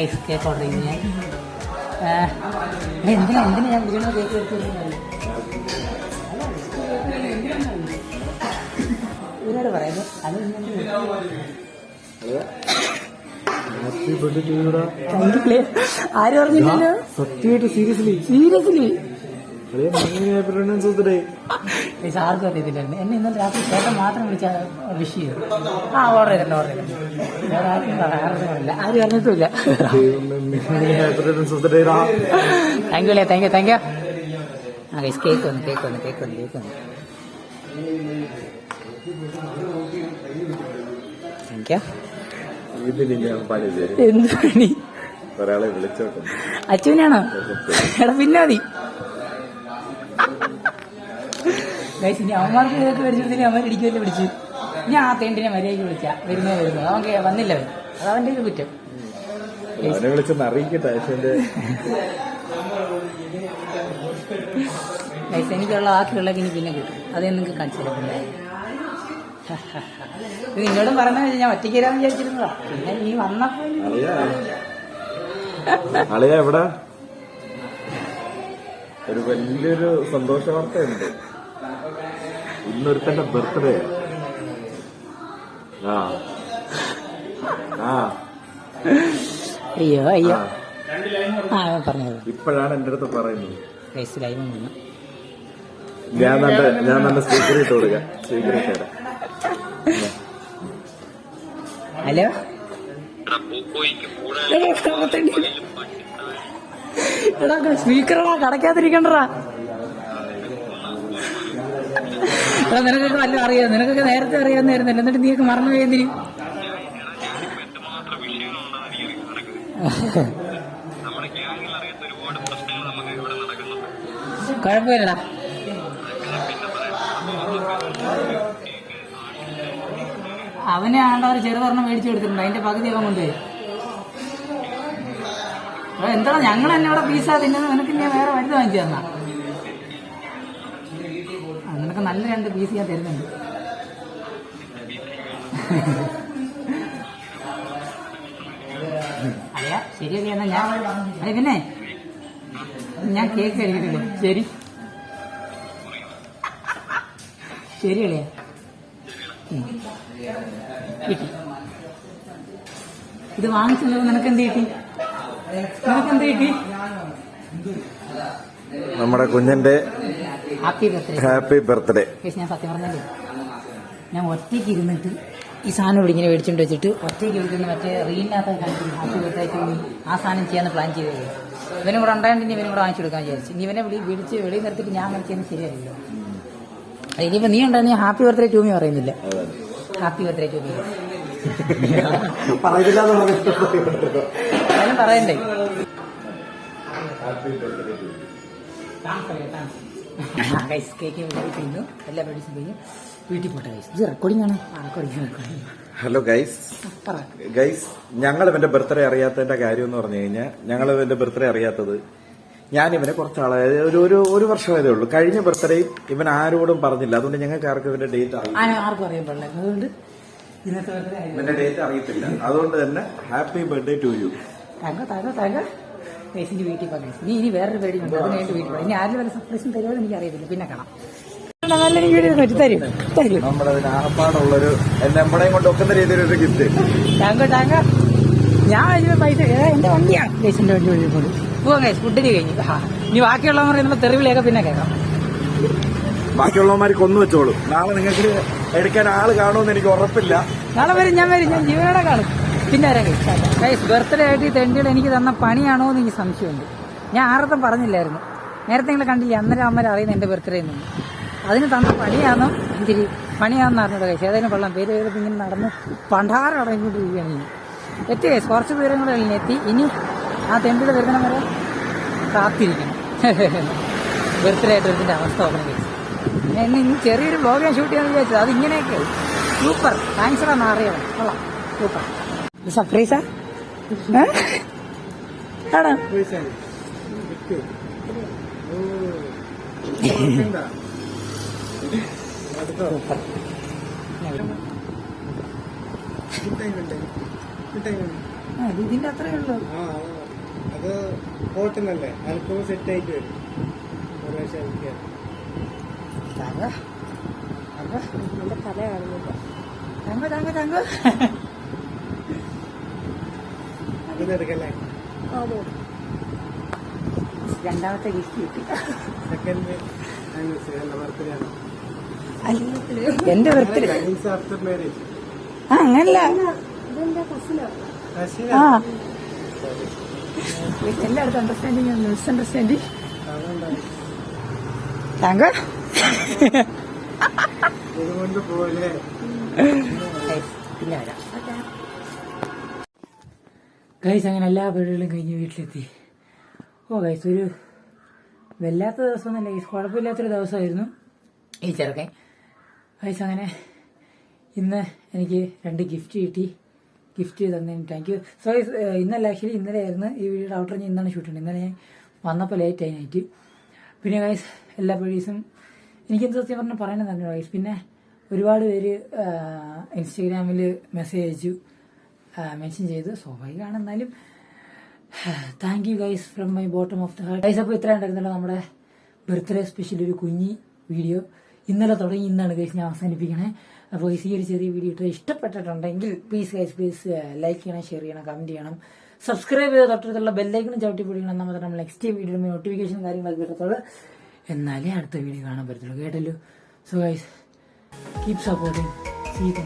Ice cake order ചെയ്തു ഞാൻ. എന്തിനാ ഞാൻ വിളിക്കണോ കേക്ക് എടുത്തിരുന്നത് ഇവരോട് പറയുന്നു. അത് ആരും പറഞ്ഞില്ലല്ലോ സത്യമായിട്ട് സീരിയസ്ലി ആർക്കും അറിയത്തില്ലായിരുന്നു. എന്നെ ഇന്നലെ രാത്രി ചേട്ടൻ മാത്രം വിളിച്ച വിഷ് ചെയ്തു. ഓർഡർ ചെയ്തിട്ടുണ്ട് വേറെ ആർക്കും പറയില്ല, ആരും അറിഞ്ഞിട്ടുമില്ല. Thank you thank you. Cake വന്നു. എന്ത് പണി ഒരാളെ വിളിച്ചോട്ടെ. അച്ഛനാണോ? എടാ പിന്നെ മതി. ഇനി അവന്മാർക്ക് ഇതൊക്കെ മേടിച്ചെടുത്തിട്ട് അവന്മാർ ഇടിക്കുമല്ലോ പിടിച്ച്. ഞാൻ ആ തേണ്ടിനെ മര്യാദയ്ക്ക് വിളിച്ചാ വരുന്നോ അവൻ വന്നില്ല. അത് അവന്റെ ഒരു കുറ്റം. വിളിച്ചൊന്ന് അറിയിക്കട്ടെ. എനിക്കുള്ള ബാക്കിയുള്ളതൊക്കെ ഇനി പിന്നെ കിട്ടും. അത് നിങ്ങൾക്ക് കാണിച്ചു തരത്തില്ല. ഇത് നിന്നോടും പറഞ്ഞ ഞാൻ ഒറ്റയ്ക്ക് വരാൻ വിചാരിച്ചിരുന്നതാ. പിന്നെ നീ വന്നപ്പോ എവിടെ ഒരു വലിയൊരു സന്തോഷ വാർത്തയുണ്ട്. ഇന്നൊരുത്തന്റെ ബർത്ത്ഡേ. അയ്യോ പറഞ്ഞത് ഇപ്പോഴാണ് എന്റെ അടുത്ത് പറയുന്നത്. ഞാൻ നല്ല സ്വീകരിച്ചു കൊടുക്കാം. ഹലോ എടാ സ്പീക്കറാ കടക്കാതിരിക്കണ്ടടാ. നിനക്കൊക്കെ വല്ല അറിയാം, നിനക്കൊക്കെ നേരത്തെ അറിയാവുന്നായിരുന്നല്ലോ. എന്നിട്ട് നീയൊക്കെ മറന്നു പോയെന്തിന്? കുഴപ്പമില്ലടാ. അവനെ ആണ്ടവർ ചെറുപറഞ്ഞ മേടിച്ചു കൊടുത്തിട്ടുണ്ട്. അതിന്റെ പകുതി അവൻ കൊണ്ടുപോയി. എന്താ ഞങ്ങൾ തന്നെ ഇവിടെ പീസാ തിന്നുന്നത്, നിനക്ക് ഞാൻ വേറെ വലുത് വാങ്ങിച്ചു തന്നാ. നിനക്ക് നല്ല 2 പീസ് ഞാൻ തരുന്നുണ്ട്. അയ്യാ ശരിയല്ലേ, എന്നാ ഞാൻ പിന്നെ ഞാൻ കേക്ക് കഴിക്കത്തില്ലേ. ശരിയല്ലേ കിട്ടി. ഇത് വാങ്ങിച്ചല്ലോ. നിനക്കെന്ത് കിട്ടി? നമ്മുടെ കുഞ്ഞിന്റെ ഹാപ്പി ബർത്ത്ഡേ. ഞാൻ സത്യം പറഞ്ഞല്ലേ, ഞാൻ ഒറ്റയ്ക്ക് ഇരുന്നിട്ട് ഈ സാധനം ഇവിടെ ഇങ്ങനെ മേടിച്ചുകൊണ്ട് വെച്ചിട്ട് ഒറ്റയ്ക്ക് എടുക്കുന്ന മറ്റേ റീലിനകത്ത് കാണിച്ചിട്ട് ഹാപ്പി ബർത്ത്ഡേ ആ സാധനം ചെയ്യാന്ന് പ്ലാൻ ചെയ്തത്. ഇവനും കൂടെ ഉണ്ടായിട്ട് ഇവനും കൂടെ വാങ്ങിച്ചു കൊടുക്കാൻ വിചാരിച്ചു. ഇനി ഇവനെ വിളിച്ച് വെളിയിൽ നിർത്തിയിട്ട് ഞാൻ കളിച്ചത് ശരിയല്ലോ. ഇനിയിപ്പോ നീ ഉണ്ടായിരുന്നു ഹാപ്പി ബർത്ത്ഡേ ടു മീ പറയുന്നില്ല. ഹാപ്പി ബർത്ത്ഡേ ടു മീ ഞാനും പറയണ്ടേ. കേക്ക് കഴിഞ്ഞു, എല്ലാ പരിപാടിയും കഴിഞ്ഞു. വീട്ടിൽ പോട്ടെ ഗൈസ്. ഇത് റെക്കോർഡിംഗ് ആണ്. Hello guys. ഞങ്ങൾ ഇവന്റെ ബർത്ത്ഡേ അറിയാത്തതിന്റെ കാര്യം എന്ന് പറഞ്ഞു കഴിഞ്ഞാൽ, ഞങ്ങൾ ഇവന്റെ ബർത്ത്ഡേ അറിയാത്തത് ഞാൻ ഇവനെ കുറച്ചാളെ ഒരു വർഷമായതേ ഉള്ളൂ. കഴിഞ്ഞ ബർത്ത്ഡേയും ഇവൻ ആരോടും പറഞ്ഞില്ല. അതുകൊണ്ട് ഞങ്ങൾക്ക് ആർക്കും ഇവന്റെ ഡേറ്റ് ആർക്കും അറിയാൻ പാടില്ല. അതുകൊണ്ട് ഇവന്റെ ഡേറ്റ് അറിയത്തില്ല. അതുകൊണ്ട് തന്നെ ഹാപ്പി ബർത്ത്ഡേ ടു യു. ഗൈസിന്റെ വീട്ടിൽ പോകാം. ഇനി വേറൊരു പേടിയുണ്ട്. അതിന് വേണ്ടി വീട്ടിൽ പോകാം. ഇനി ആരും വല്ല സർപ്രൈസും തരുമോ എനിക്ക് അറിയത്തില്ല. പിന്നെ കാണാം. നല്ല വീഡിയോ തരും. നമ്മുടെ ആപ്പാടുള്ളൊരു നമ്മുടെയും കൊണ്ട് ഒക്കുന്ന രീതിയിലൊരു ഗിഫ്റ്റ്. താങ്ക ഞാൻ വലിയ പൈസ എന്റെ വണ്ടിയാണ്. ഗൈസിന്റെ വണ്ടി വഴി പോലും പോവാം. ഗൈസ് ഫുഡിന് കഴിഞ്ഞു. ഇനി ബാക്കിയുള്ളവർ പറയുമ്പോൾ തെറിവിളിയൊക്കെ പിന്നെ കേൾക്കാം. ബാക്കിയുള്ളവന്മാർ കൊന്നു വെച്ചോളൂ. നാളെ നിങ്ങൾക്ക് എടുക്കാൻ ആള് കാണുമെന്ന് എനിക്ക് ഉറപ്പില്ല. നാളെ വരും, ഞാൻ ജീവനോടെ കാണും. പിന്നെ ആരാ ഗൈസ് ബർത്ത്ഡേ ആയിട്ട് ഈ തെണ്ടികൾ എനിക്ക് തന്ന പണിയാണോ എന്ന് എനിക്ക് സംശയമുണ്ട്. ഞാൻ ആർക്കും പറഞ്ഞില്ലായിരുന്നു. നേരത്തെ നിങ്ങൾ കണ്ടില്ലേ, അന്നേരം അമ്മ അറിയുന്നത് എന്റെ ബർത്ത്ഡേ എന്ന്. അതിന് തന്ന പണിയാണോ എന്തിരി പണിയാണെന്ന് അറിഞ്ഞൂടെ ഗൈസ്. ഏതായാലും കൊള്ളാം. പേര് ഇങ്ങനെ നടന്ന് പണ്ടാരം അടങ്ങിക്കൊണ്ടിരിക്കുകയാണ്. ഇനി എത്തി ഗൈസ്, കുറച്ച് പേരും കൂടെ എത്തി. ഇനി ആ തെണ്ടിയുടെ വരുന്ന വരെ കാത്തിരിക്കണം. ബർത്ത്ഡേ ആയിട്ട് ഇതിന്റെ അവസ്ഥ നോക്കണം ഗൈസ്. ഞാൻ ഇനി ചെറിയൊരു വ്ലോഗ് ഞാൻ ഷൂട്ട് ചെയ്യാന്ന് വിചാരിച്ചത്. അത് ഇങ്ങനെയൊക്കെ സൂപ്പർ. താങ്ക്സ് ആണ് അറിയണം. കൊള്ളാം, സൂപ്പർ. സർപ്രൈസാ ആണോ? ഇതിന്റെ അത്രേ ഉള്ളൂ. ആ അത് കോട്ടനല്ലേ, അൽപ്പം സെറ്റ് ആയിട്ട് വരും. ഒരു പ്രാവശ്യം അലക്കിയാൽ താങ്ക എന്റെ തല കാണുന്നില്ല. താങ്ക താങ്ക താങ്ക ഇതെടുക്കല്ലേ. അതെ, രണ്ടാമത്തെ ഗിഫ്റ്റ് കിട്ടി. സെക്കൻഡ് ബർത്ത്ഡേ ആണ്. എന്റെ ബർത്ത്ഡേ ആഫ്റ്റർ മാരേജ്. അങ്ങനല്ല. ഇതെന്റെ കസിനാ. ആ എല്ലായിടത്തും അണ്ടർസ്റ്റാൻഡിങ് മിസ്അണ്ടർസ്റ്റാൻഡിങ്. താങ്ക ഇതുകൊണ്ട് പോലെ പിന്നെ വരാം. ഗൈസ് അങ്ങനെ എല്ലാ പരിപാടികളും കഴിഞ്ഞ് വീട്ടിലെത്തി. ഓ ഗൈസ് ഒരു വല്ലാത്ത ദിവസമൊന്നുമല്ല ഗൈസ്, കുഴപ്പമില്ലാത്തൊരു ദിവസമായിരുന്നു ഈ ചെറുക്കൻ. ഗൈസ് അങ്ങനെ ഇന്ന് എനിക്ക് 2 ഗിഫ്റ്റ് കിട്ടി. ഗിഫ്റ്റ് തന്നതിന് താങ്ക് യു. സോ ഗൈസ് ഇന്നല്ല, ആക്ച്വലി ഇന്നലെ ആയിരുന്നു ഈ വീഡിയോയുടെ ഔട്ടർ. ഞാൻ ഇന്നാണ് ഷൂട്ട് ചെയ്യുന്നത്. ഇന്നലെ ഞാൻ വന്നപ്പോൾ ലേറ്റ് ആയി നൈറ്റ്. പിന്നെ ഗൈസ് എല്ലാ പേഴ്സും എനിക്കെന്ത് സത്യം പറഞ്ഞാൽ പറയണത് തന്നെ ഗൈസ്. പിന്നെ ഒരുപാട് പേര് ഇൻസ്റ്റഗ്രാമിൽ മെസ്സേജ് അയച്ചു, മെൻഷൻ ചെയ്തു. സ്വാഭാവികമാണ്, എന്നാലും thank you guys from my bottom of the heart. Guys അപ്പോൾ ഇത്ര ഉണ്ടായിരുന്നല്ലോ നമ്മുടെ ബർത്ത്ഡേ സ്പെഷ്യൽ ഒരു കുഞ്ഞി വീഡിയോ. ഇന്നലെ തുടങ്ങി ഇന്നാണ് ഗൈസ് ഞാൻ അവസാനിപ്പിക്കണേ. അപ്പോൾ ഗൈസ് ഈ ഒരു ചെറിയ വീഡിയോ ഇഷ്ടപ്പെട്ടിട്ടുണ്ടെങ്കിൽ പ്ലീസ് ഗൈസ് ലൈക്ക് ചെയ്യണം, ഷെയർ ചെയ്യണം, കമന്റ് ചെയ്യണം, സബ്സ്ക്രൈബ് ചെയ്ത് തൊട്ടടുത്തുള്ള ബെല്ലൈക്കനും ചവിട്ടി പിടിക്കണം. എന്നാൽ മാത്രമേ നമ്മൾ നെക്സ്റ്റ് വീഡിയോയിൽ നോട്ടിഫിക്കേഷൻ കാര്യങ്ങളൊക്കെ കിട്ടത്തുള്ളൂ. എന്നാലേ അടുത്ത വീഡിയോ കാണാൻ പറ്റത്തുള്ളൂ, കേട്ടല്ലോ. So guys keep supporting. See U.